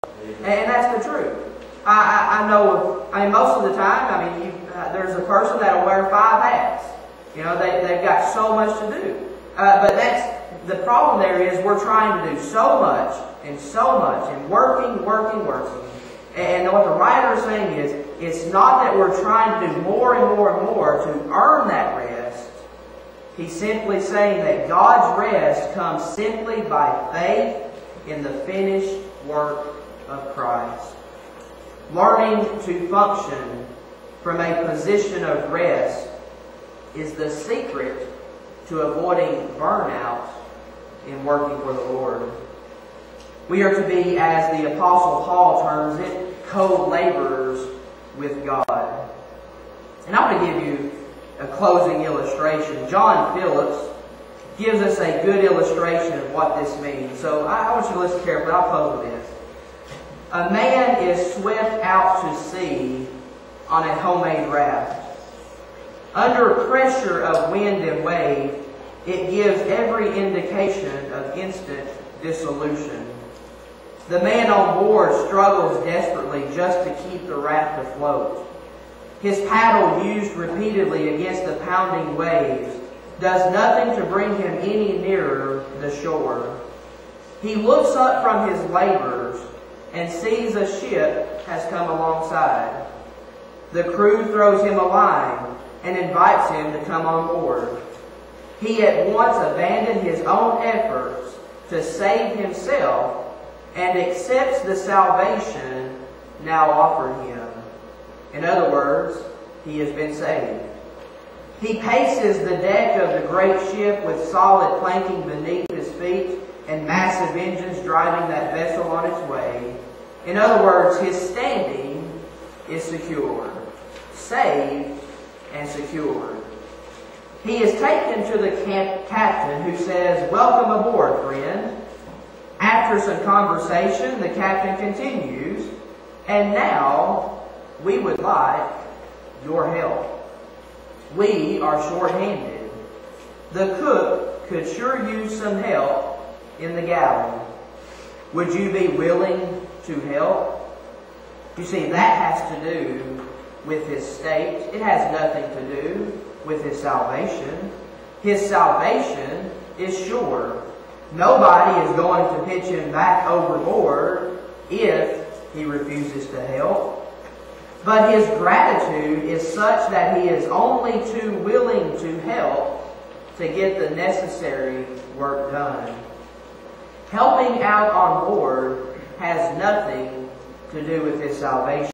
And that's the truth. I know, most of the time, there's a person that'll wear 5 hats. You know, they've got so much to do. But the problem there is we're trying to do so much, and working. And what the writer is saying is, it's not that we're trying to do more and more to earn that rest. He's simply saying that God's rest comes simply by faith in the finished work of Christ. Learning to function from a position of rest is the secret to avoiding burnout in working for the Lord. We are to be, as the Apostle Paul terms it, co-laborers with God. And I want to give you a closing illustration. John Phillips gives us a good illustration of what this means. So I want you to listen carefully. I'll close with this. A man is swept out to sea on a homemade raft. Under pressure of wind and wave, it gives every indication of instant dissolution. The man on board struggles desperately just to keep the raft afloat. His paddle, used repeatedly against the pounding waves, does nothing to bring him any nearer the shore. He looks up from his labors and sees a ship has come alongside. The crew throws him a line and invites him to come on board. He at once abandons his own efforts to save himself and accepts the salvation now offered him. In other words, he has been saved. He paces the deck of the great ship with solid planking beneath his feet and massive engines driving that vessel on its way. In other words, his standing is secured, saved and secured. He is taken to the captain, who says, "Welcome aboard, friend." After some conversation, the captain continues, "And now we would like your help. We are short-handed. The cook could sure use some help in the galley. Would you be willing to help?" You see, that has to do with his state. It has nothing to do with his salvation. His salvation is sure. Nobody is going to pitch him back overboard if he refuses to help. But his gratitude is such that he is only too willing to help to get the necessary work done. Helping out on board has nothing to do with his salvation.